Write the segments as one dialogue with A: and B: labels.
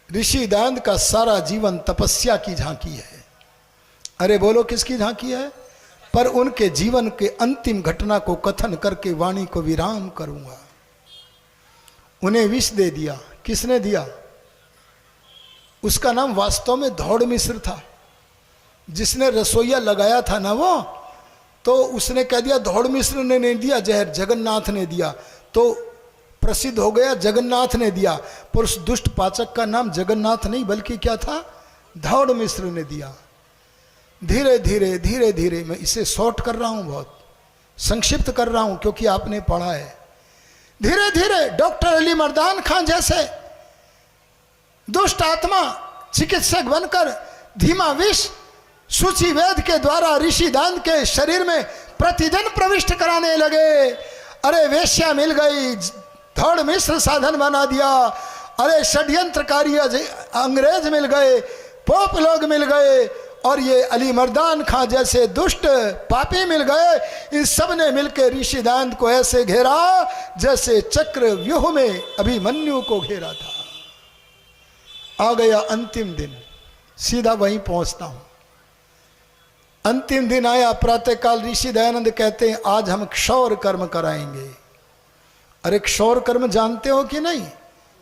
A: ऋषि दयानंद का सारा जीवन तपस्या की झांकी है। अरे बोलो किसकी झांकी है? पर उनके जीवन के अंतिम घटना को कथन करके वाणी को विराम करूंगा। उन्हें विष दे दिया। किसने दिया? उसका नाम वास्तव में धौड़ मिश्र था। जिसने रसोईया लगाया था ना वो, तो उसने कह दिया धौड़ मिश्र ने नहीं दिया जहर, जगन्नाथ ने दिया, तो प्रसिद्ध हो गया जगन्नाथ ने दिया। पर उस दुष्ट पाचक का नाम जगन्नाथ नहीं बल्कि क्या था? धौड़ मिश्र ने दिया। धीरे धीरे धीरे धीरे, मैं इसे शॉर्ट कर रहा हूं, बहुत संक्षिप्त कर रहा हूं क्योंकि आपने पढ़ा है। धीरे धीरे डॉक्टर अली मर्दान खान जैसे दुष्ट आत्मा चिकित्सक बनकर धीमा विष सूची वेद के द्वारा ऋषि दयानंद के शरीर में प्रतिदिन प्रविष्ट कराने लगे। अरे वेश्या मिल गई, धौड़ मिश्र साधन बना दिया। अरे षड्यंत्रकारी अंग्रेज मिल गए, पोप लोग मिल गए, और ये अली मर्दान खां जैसे दुष्ट पापी मिल गए। इन सब ने मिलकर ऋषि दयानंद को ऐसे घेरा जैसे चक्र व्यूह में अभिमन्यु को घेरा था। आ गया अंतिम दिन, सीधा वहीं पहुंचता हूं। अंतिम दिन आया, प्रातःकाल ऋषि दयानंद कहते हैं आज हम क्षौर कर्म कराएंगे। अरे क्षौर कर्म जानते हो कि नहीं?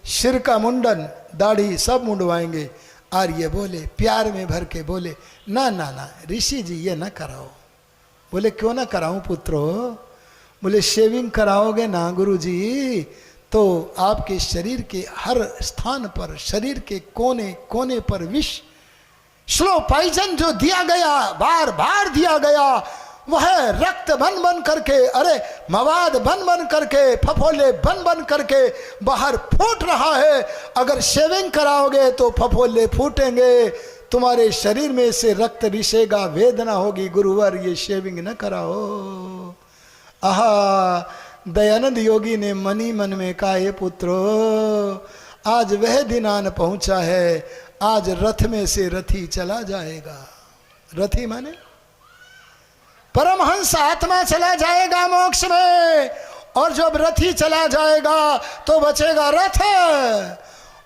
A: सिर का मुंडन, दाढ़ी सब मुंडवाएंगे। और ये बोले प्यार में भर के बोले ना ना ना ऋषि जी ये ना कराओ। बोले क्यों ना कराऊं पुत्रो? बोले शेविंग कराओगे ना गुरु जी तो आपके शरीर के हर स्थान पर, शरीर के कोने कोने पर विष, स्लो पॉइजन जो दिया गया, बार बार दिया गया, वह रक्त बन बन करके, अरे मवाद बन बन करके, फफोले बन बन करके बाहर फूट रहा है। अगर शेविंग कराओगे तो फफोले फूटेंगे, तुम्हारे शरीर में से रक्त रिसेगा, वेदना होगी। गुरुवर ये शेविंग न कराओ। आहा, दयानंद योगी ने मनी मन में कहा हे पुत्रो आज वह दिन आन पहुंचा है, आज रथ में से रथी चला जाएगा। रथी माने परमहंस आत्मा चला जाएगा मोक्ष में, और जब रथी चला जाएगा तो बचेगा रथ,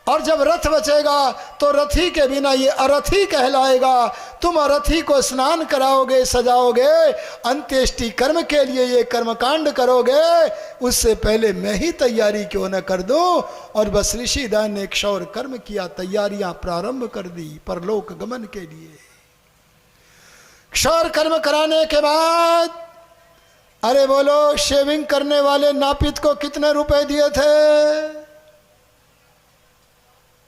A: और जब रथ बचेगा तो रथी के बिना ये अरथी कहलाएगा। तुम अरथी को स्नान कराओगे, सजाओगे, अंत्येष्टि कर्म के लिए ये कर्मकांड करोगे, उससे पहले मैं ही तैयारी क्यों न कर दूं। और बस ऋषि दयानंद ने क्षौर कर्म किया, तैयारियां प्रारंभ कर दी परलोक गमन के लिए। क्षौर कर्म कराने के बाद अरे बोलो शेविंग करने वाले नापित को कितने रुपए दिए थे?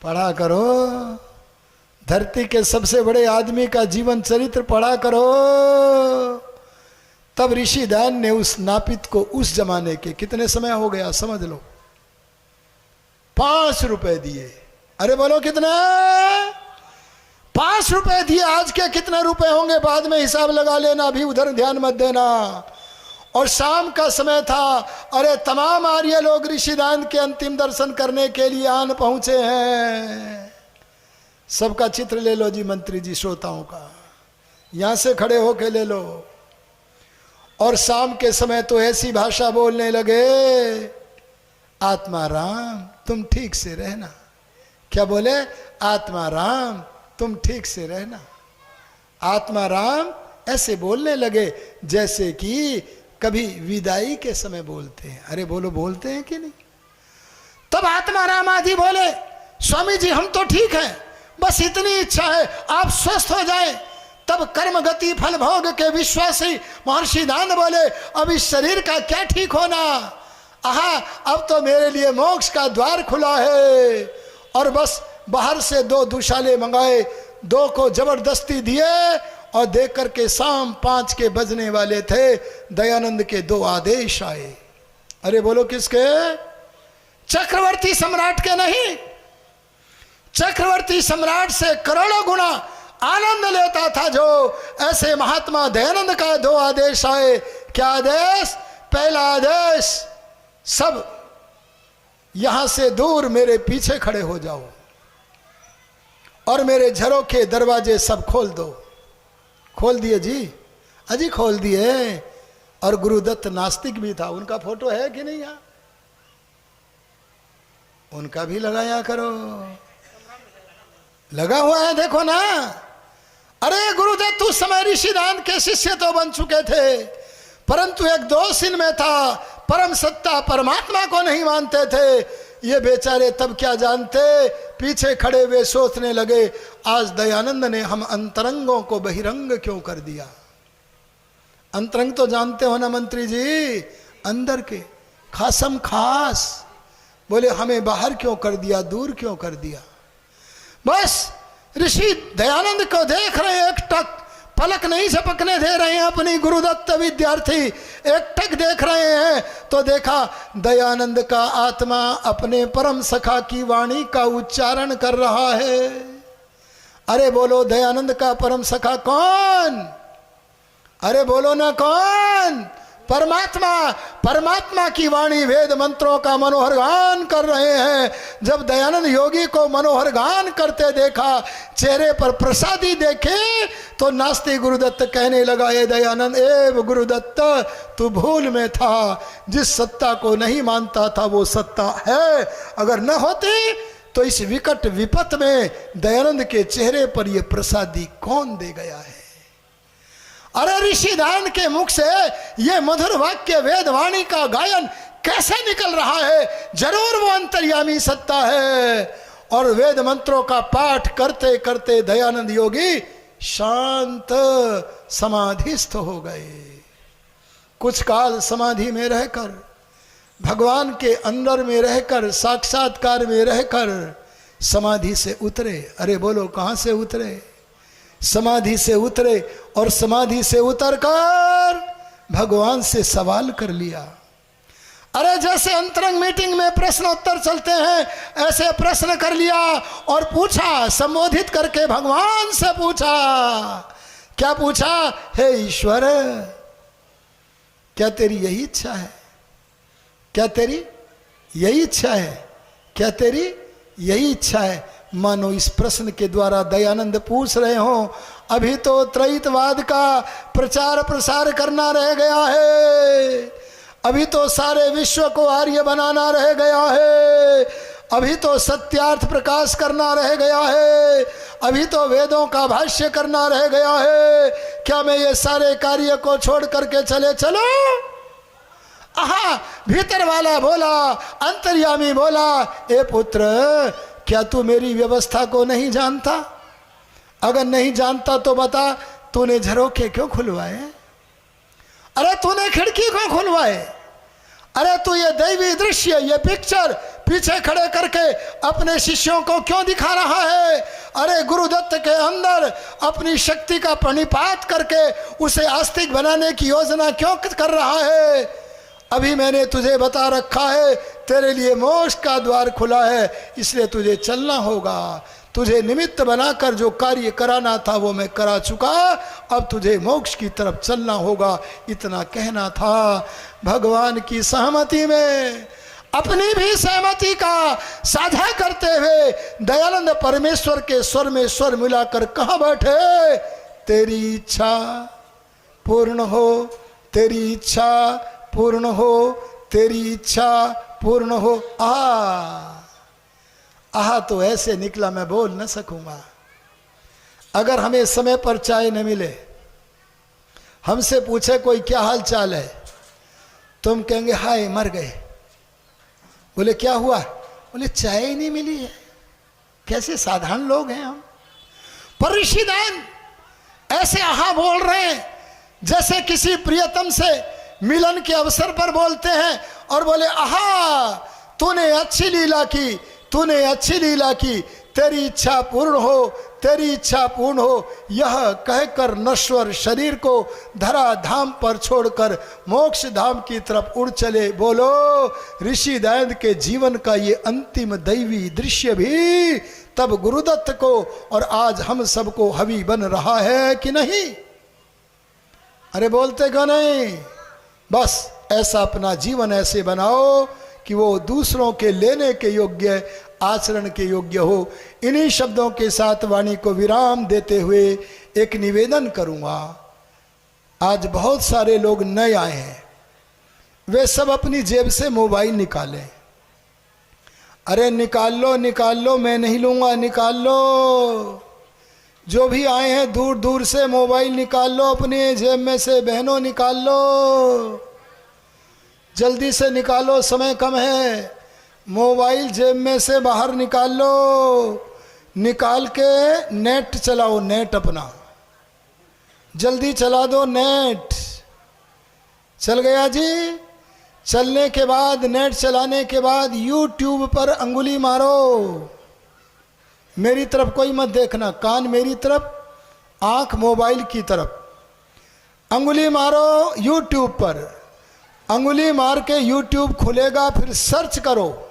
A: पढ़ा करो, धरती के सबसे बड़े आदमी का जीवन चरित्र पढ़ा करो। तब ऋषि दयानंद ने उस नापित को उस जमाने के, कितने समय हो गया समझ लो, 5 रुपए दिए। अरे बोलो कितने? 5 रुपए दिए। आज के कितने रुपए होंगे बाद में हिसाब लगा लेना, अभी उधर ध्यान मत देना। और शाम का समय था। अरे तमाम आर्य लोग ऋषि दयानंद के अंतिम दर्शन करने के लिए आन पहुंचे हैं। सबका चित्र ले लो जी मंत्री जी, श्रोताओं का यहां से खड़े होके ले लो। और शाम के समय तो ऐसी भाषा बोलने लगे, आत्मा राम तुम ठीक से रहना। क्या बोले? आत्मा राम तुम ठीक से रहना। आत्मा राम ऐसे बोलने लगे जैसे कि कभी विदाई के समय बोलते हैं। अरे बोलो बोलते हैं कि नहीं? तब आत्मा राम आदि बोले स्वामी जी हम तो ठीक हैं, बस इतनी इच्छा है आप स्वस्थ हो जाएं। तब कर्म गति फल भोग के विश्वासी महर्षि दयानंद बोले अब इस शरीर का क्या ठीक होना, आहा अब तो मेरे लिए मोक्ष का द्वार खुला है। और बस बाहर से 2 दुशाले मंगाए, 2 को जबरदस्ती दिए, और देख करके शाम 5 के बजने वाले थे। दयानंद के 2 आदेश आए। अरे बोलो किसके? चक्रवर्ती सम्राट के नहीं। चक्रवर्ती सम्राट से करोड़ों गुना आनंद लेता था जो ऐसे महात्मा दयानंद का 2 आदेश आए। क्या आदेश? पहला आदेश सब यहां से दूर मेरे पीछे खड़े हो जाओ और मेरे झरोखे दरवाजे सब खोल दो। खोल दिए जी, अजी खोल दिए। और गुरुदत्त नास्तिक भी था, उनका फोटो है कि नहीं? यहाँ उनका भी लगाया करो। लगा हुआ है, देखो ना। अरे गुरुदत्त उस समय ऋषिदान के शिष्य तो बन चुके थे, परंतु एक दोष इनमें था, परम सत्ता परमात्मा को नहीं मानते थे। ये बेचारे तब क्या जानते, पीछे खड़े हुए सोचने लगे, आज दयानंद ने हम अंतरंगों को बहिरंग क्यों कर दिया। अंतरंग तो जानते हो ना मंत्री जी, अंदर के, खासम खास। बोले हमें बाहर क्यों कर दिया, दूर क्यों कर दिया। बस ऋषि दयानंद को देख रहे, एक टक पलक नहीं झपकने दे रहे हैं अपनी गुरुदत्त विद्यार्थी, एक टक देख रहे हैं तो देखा दयानंद का आत्मा अपने परम सखा की वाणी का उच्चारण कर रहा है। अरे बोलो दयानंद का परम सखा कौन, अरे बोलो ना कौन, परमात्मा। परमात्मा की वाणी वेद मंत्रों का मनोहर गान कर रहे हैं। जब दयानंद योगी को मनोहर गान करते देखा, चेहरे पर प्रसादी देखे, तो नास्ती गुरुदत्त कहने लगा, ए दयानंद, ए गुरुदत्त, तू भूल में था, जिस सत्ता को नहीं मानता था वो सत्ता है। अगर न होती तो इस विकट विपत में दयानंद के चेहरे पर यह प्रसादी कौन दे गया है। अरे ऋषिदान के मुख से ये मधुर वाक्य वेद वाणी का गायन कैसे निकल रहा है, जरूर वो अंतर्यामी सत्ता है। और वेद मंत्रों का पाठ करते करते दयानंद योगी शांत समाधिस्थ हो गए। कुछ काल समाधि में रहकर, भगवान के अंदर में रहकर, साक्षात्कार में रहकर समाधि से उतरे। अरे बोलो कहां से उतरे, समाधि से उतरे। और समाधि से उतरकर भगवान से सवाल कर लिया। अरे जैसे अंतरंग मीटिंग में प्रश्नोत्तर चलते हैं, ऐसे प्रश्न कर लिया और पूछा, संबोधित करके भगवान से पूछा। क्या पूछा, हे ईश्वर, क्या तेरी यही इच्छा है, क्या तेरी यही इच्छा है, क्या तेरी यही इच्छा है। मानो इस प्रश्न के द्वारा दयानंद पूछ रहे हो, अभी तो त्रैतवाद का प्रचार प्रसार करना रह गया है, अभी तो सारे विश्व को आर्य बनाना रह गया है, अभी तो सत्यार्थ प्रकाश करना रह गया है, अभी तो वेदों का भाष्य करना रह गया है। क्या मैं ये सारे कार्य को छोड़ करके चले चलो। आहा, भीतर वाला बोला, अंतर्यामी बोला, ए पुत्र, क्या तू मेरी व्यवस्था को नहीं जानता? अगर नहीं जानता तो बता, तूने झरोखे क्यों खुलवाए? अरे तूने खिड़की क्यों खुलवाए? अरे तू ये दैवी दृश्य, ये पिक्चर पीछे खड़े करके अपने शिष्यों को क्यों दिखा रहा है? अरे गुरुदत्त के अंदर अपनी शक्ति का प्रणिपात करके उसे आस्तिक बनाने की योजना क्यों कर रहा है? अभी मैंने तुझे बता रखा है, तेरे लिए मोक्ष का द्वार खुला है, इसलिए तुझे चलना होगा। तुझे निमित्त बनाकर जो कार्य कराना था वो मैं करा चुका, अब तुझे मोक्ष की तरफ चलना होगा, इतना कहना था। भगवान की सहमति में अपनी भी सहमति का साझा करते हुए दयानंद परमेश्वर के स्वर में स्वर मिलाकर कहाँ बैठे, तेरी इच्छा पूर्ण हो, तेरी इच्छा पूर्ण हो, तेरी इच्छा पूर्ण हो। आहा तो ऐसे निकला, मैं बोल न सकूंगा। अगर हमें समय पर चाय न मिले, हमसे पूछे कोई क्या हाल चाल है, तुम कहेंगे हाय मर गए। बोले क्या हुआ? बोले चाय ही नहीं मिली है। कैसे साधारण लोग हैं हम। पर ऋषिदान ऐसे आहा बोल रहे हैं जैसे किसी प्रियतम से मिलन के अवसर पर बोलते हैं और बोले आहा तूने अच्छी लीला की, तूने अच्छी लीला की, तेरी इच्छा पूर्ण हो, तेरी इच्छा पूर्ण हो। यह कहकर नश्वर शरीर को धरा धाम पर छोड़कर मोक्ष धाम की तरफ उड़ चले। बोलो ऋषि दयानंद के जीवन का ये अंतिम दैवी दृश्य भी तब गुरुदत्त को और आज हम सबको हवी बन रहा है कि नहीं? अरे बोलते क्यों नहीं? बस ऐसा अपना जीवन ऐसे बनाओ कि वो दूसरों के लेने के योग्य, आचरण के योग्य हो। इन्हीं शब्दों के साथ वाणी को विराम देते हुए एक निवेदन करूंगा। आज बहुत सारे लोग नए आए हैं, वे सब अपनी जेब से मोबाइल निकालें। अरे निकाल लो, मैं नहीं लूँगा, निकाल लो। जो भी आए हैं दूर दूर से, मोबाइल निकाल लो अपने जेब में से, बहनों निकाल लो, जल्दी से निकालो, समय कम है। मोबाइल जेब में से बाहर निकाल लो, निकाल के नेट चलाओ, नेट अपना जल्दी चला दो, नेट चल गया जी। चलने के बाद, नेट चलाने के बाद यूट्यूब पर अंगुली मारो। मेरी तरफ कोई मत देखना, कान मेरी तरफ, आंख मोबाइल की तरफ। अंगुली मारो यूट्यूब पर, अंगुली मार के यूट्यूब खुलेगा, फिर सर्च करो।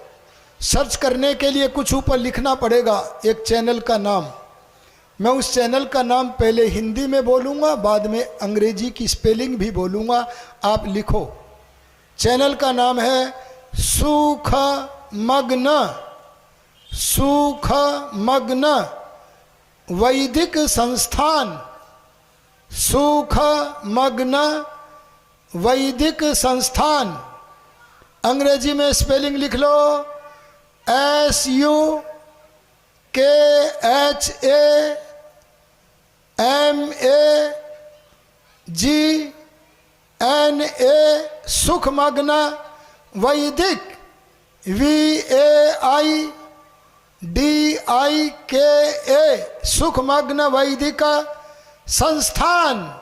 A: सर्च करने के लिए कुछ ऊपर लिखना पड़ेगा, एक चैनल का नाम। मैं उस चैनल का नाम पहले हिंदी में बोलूँगा, बाद में अंग्रेजी की स्पेलिंग भी बोलूँगा, आप लिखो। चैनल का नाम है सुख मग्न, सुख मग्न वैदिक संस्थान, सुख मग्न वैदिक संस्थान। अंग्रेजी में स्पेलिंग लिख लो, SUKHAMAGNA, सुखमग्न वैदिक, VAIDIKA, सुखमग्न वैदिक संस्थान।